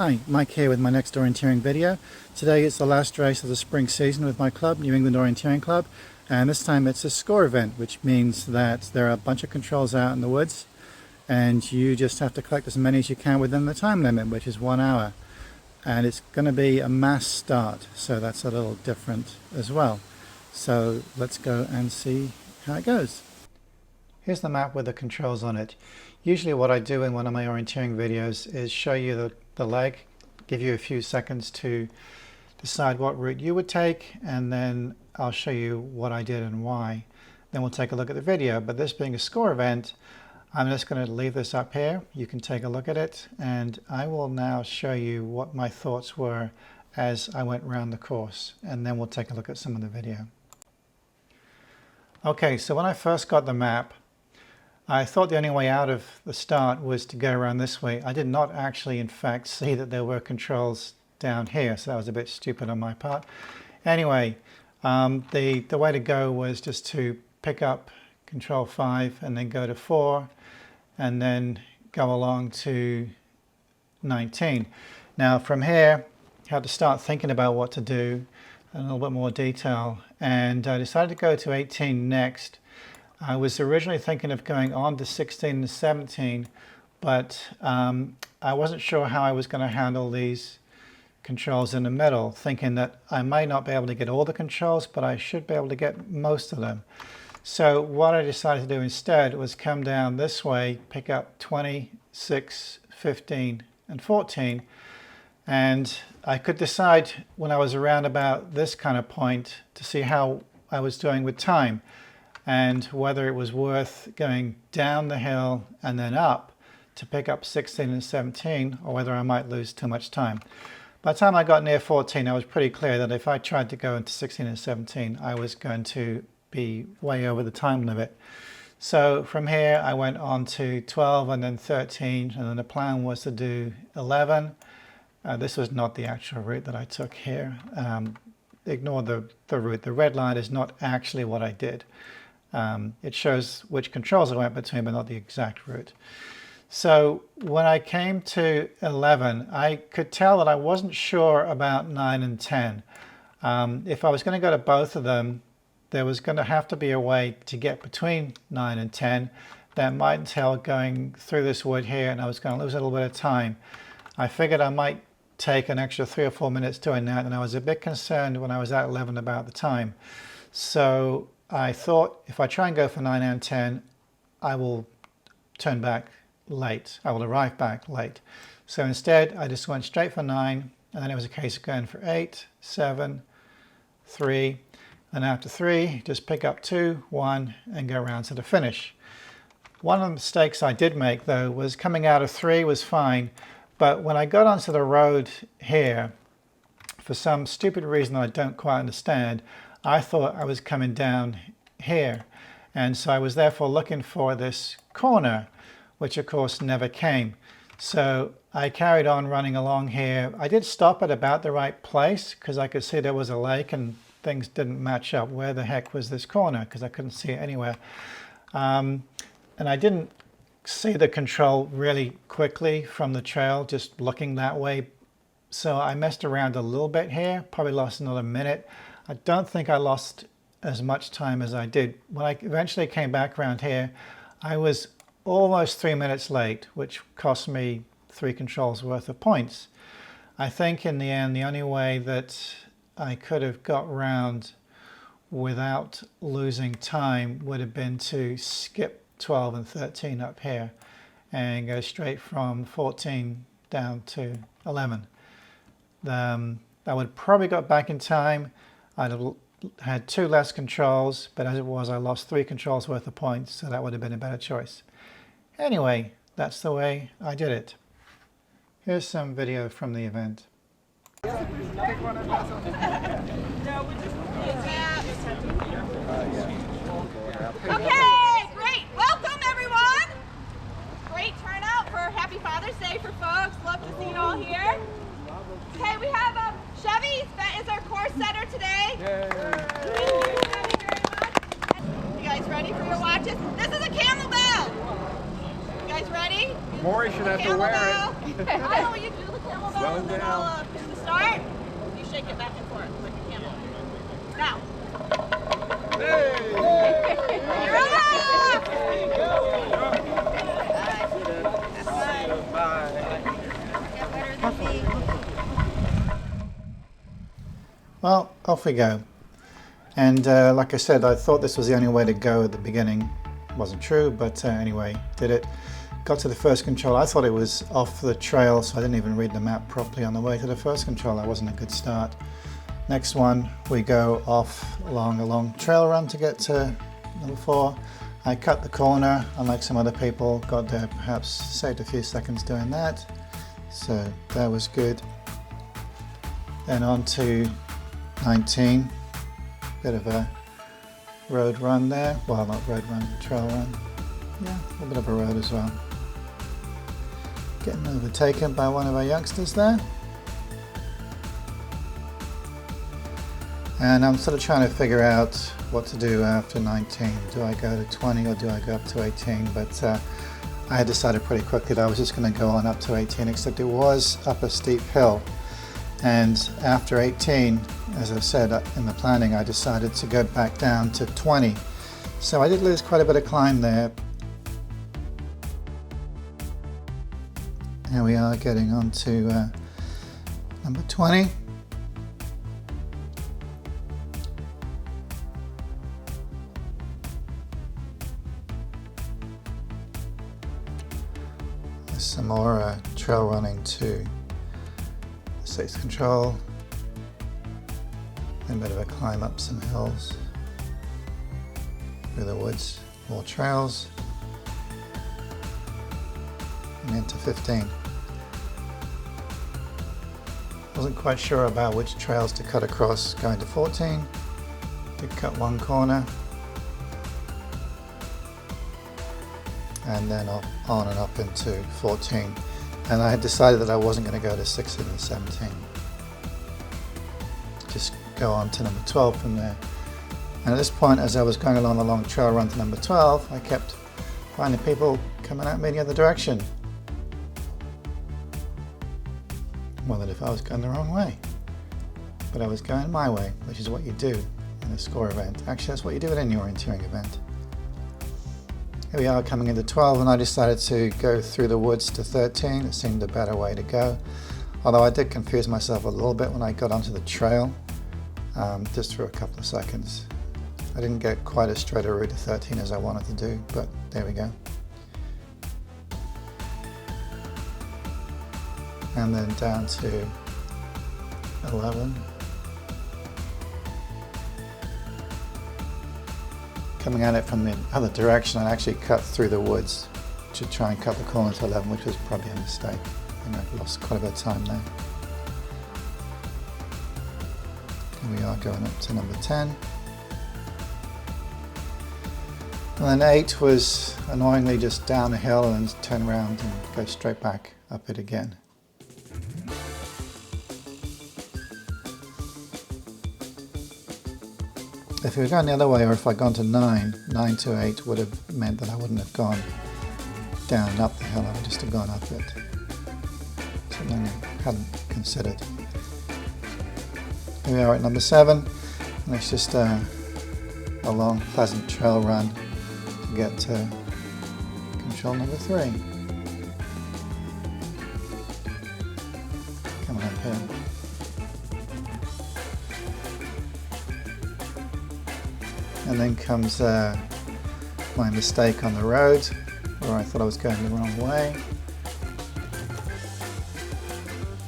Hi, Mike here with my next orienteering video. Today is the last race of the spring season with my club, New England Orienteering Club, and this time it's a score event, which means that there are a bunch of controls out in the woods and you just have to collect as many as you can within the time limit, which is 1 hour. And it's going to be a mass start, so that's a little different as well. So let's go and see how it goes. Here's the map with the controls on it. Usually what I do in one of my orienteering videos is show you the leg, give you a few seconds to decide what route you would take, and then I'll show you what I did and why. Then we'll take a look at the video. But this being a score event, I'm just going to leave this up here. You can take a look at it, and I will now show you what my thoughts were as I went around the course, and then we'll take a look at some of the video. Okay, so when I first got the map, I thought the only way out of the start was to go around this way. I did not actually, in fact, see that there were controls down here, so that was a bit stupid on my part. Anyway, the way to go was just to pick up control 5 and then go to 4 and then go along to 19. Now from here, I had to start thinking about what to do in a little bit more detail, and I decided to go to 18 next. I was originally thinking of going on to 16 and 17, but I wasn't sure how I was going to handle these controls in the middle, thinking that I might not be able to get all the controls, but I should be able to get most of them. So what I decided to do instead was come down this way, pick up 20, 6, 15, and 14, and I could decide when I was around about this kind of point to see how I was doing with time, and whether it was worth going down the hill and then up to pick up 16 and 17, or whether I might lose too much time. By the time I got near 14, I was pretty clear that if I tried to go into 16 and 17, I was going to be way over the time limit. So from here, I went on to 12 and then 13, and then the plan was to do 11. This was not the actual route that I took here. Ignore the route. The red line is not actually what I did. It shows which controls I went between, but not the exact route. So when I came to 11, I could tell that I wasn't sure about 9 and 10. If I was going to go to both of them, there was going to have to be a way to get between 9 and 10 that might entail going through this wood here, and I was going to lose a little bit of time. I figured I might take an extra 3 or 4 minutes doing that, and I was a bit concerned when I was at 11 about the time. So I thought if I try and go for 9 and 10, I will turn back late. I will arrive back late. So instead, I just went straight for 9, and then it was a case of going for 8, 7, 3, and after 3, just pick up 2, 1, and go around to the finish. One of the mistakes I did make, though, was coming out of 3 was fine, but when I got onto the road here, for some stupid reason I don't quite understand, I thought I was coming down here, and so I was therefore looking for this corner, which of course never came. So I carried on running along here. I did stop at about the right place because I could see there was a lake and things didn't match up. Where the heck was this corner? Because I couldn't see it anywhere. And I didn't see the control really quickly from the trail, just looking that way. So I messed around a little bit here, probably lost another minute. I don't think I lost as much time as I did. When I eventually came back around here, I was almost 3 minutes late, which cost me 3 controls worth of points. I think in the end, the only way that I could have got round without losing time would have been to skip 12 and 13 up here and go straight from 14 down to 11. I would probably got back in time. I'd have had 2 less controls, but as it was, I lost 3 controls worth of points, so that would have been a better choice. Anyway, that's the way I did it. Here's some video from the event. Okay, great. Welcome, everyone. Great turnout for Happy Father's Day for folks. Love to see you all here. Okay, we have Chevy. That is our course setter today. Thank you, Chevy, very much. You guys ready for your watches? This is a camel bell. You guys ready? Maury should have to wear it. I know what you do the camel bell. and then I'll hit the start. You shake it back and forth like a camel. Now. You're off! Well, off we go. And like I said, I thought this was the only way to go at the beginning. Wasn't true, but anyway, did it. Got to the first control. I thought it was off the trail, so I didn't even read the map properly on the way to the first control. That wasn't a good start. Next one, we go off along a long trail run to get to number 4. I cut the corner, unlike some other people. Got there, perhaps saved a few seconds doing that. So that was good. Then on to 19. Bit of a road run there. Well, not road run, trail run. Yeah, a bit of a road as well. Getting overtaken by one of our youngsters there. And I'm sort of trying to figure out what to do after 19. Do I go to 20 or do I go up to 18? But I had decided pretty quickly that I was just going to go on up to 18, except it was up a steep hill. And after 18, as I said in the planning, I decided to go back down to 20. So I did lose quite a bit of climb there. Here we are getting on to number 20. There's some more trail running to 6th control. A bit of a climb up some hills through the woods, more trails, and into 15. Wasn't quite sure about which trails to cut across going to 14. Did cut one corner, and then on and up into 14. And I had decided that I wasn't going to go to 16 and 17. Just go on to number 12 from there. And at this point, as I was going along the long trail run to number 12, I kept finding people coming at me the other direction. Wondered if I was going the wrong way. But I was going my way, which is what you do in a score event. Actually, that's what you do at any orienteering event. Here we are coming into 12, and I decided to go through the woods to 13. It seemed a better way to go. Although I did confuse myself a little bit when I got onto the trail, just for a couple of seconds. I didn't get quite as straight a route to 13 as I wanted to do, but there we go. And then down to 11. Coming at it from the other direction, I actually cut through the woods to try and cut the corner to 11, which was probably a mistake. I think I lost quite a bit of time there. Here we are going up to number 10. And then 8 was annoyingly just down a hill and turn around and go straight back up it again. If it was going the other way, or if I'd gone to 9 to 8 would have meant that I wouldn't have gone down and up the hill, I would just have gone up it. Something I hadn't considered. Here we are at number 7, and it's just a long, pleasant trail run to get to control number 3. Coming up here. And then comes my mistake on the road, where I thought I was going the wrong way.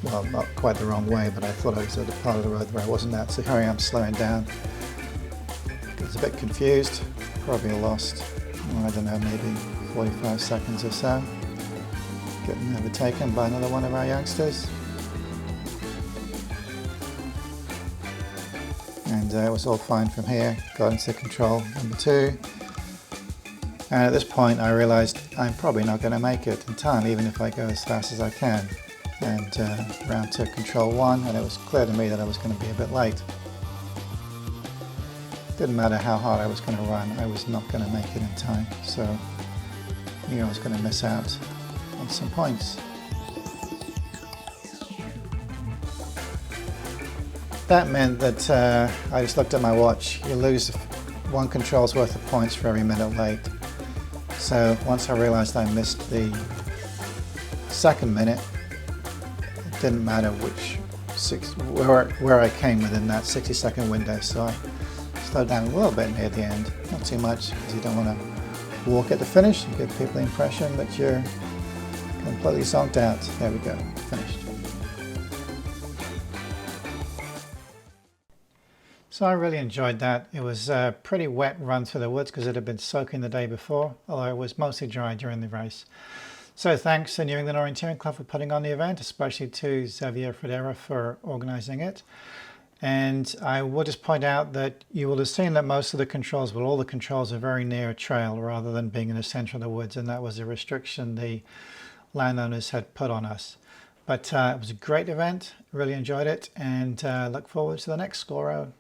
Well, not quite the wrong way, but I thought I was at a part of the road where I wasn't at, so here I am slowing down. I was a bit confused, probably lost, I don't know, maybe 45 seconds or so. Getting overtaken by another one of our youngsters. And it was all fine from here. Got into control number 2. And at this point I realized I'm probably not going to make it in time, even if I go as fast as I can. And round to control 1, and it was clear to me that I was going to be a bit late. Didn't matter how hard I was going to run, I was not going to make it in time. So I knew I was going to miss out on some points. that meant that I just looked at my watch. You lose 1 control's worth of points for every minute late. So once I realized I missed the second minute, it didn't matter where I came within that 60-second window. So I slowed down a little bit near the end, not too much, because you don't want to walk at the finish. You give people the impression that you're completely zonked out. There we go, finished. So I really enjoyed that. It was a pretty wet run through the woods because it had been soaking the day before, although it was mostly dry during the race. So thanks to New England Orienteering Club for putting on the event, especially to Xavier Fredera for organizing it. And I will just point out that you will have seen that most of the controls, well, all the controls are very near a trail rather than being in the center of the woods, and that was a restriction the landowners had put on us. But it was a great event, really enjoyed it, and look forward to the next score road.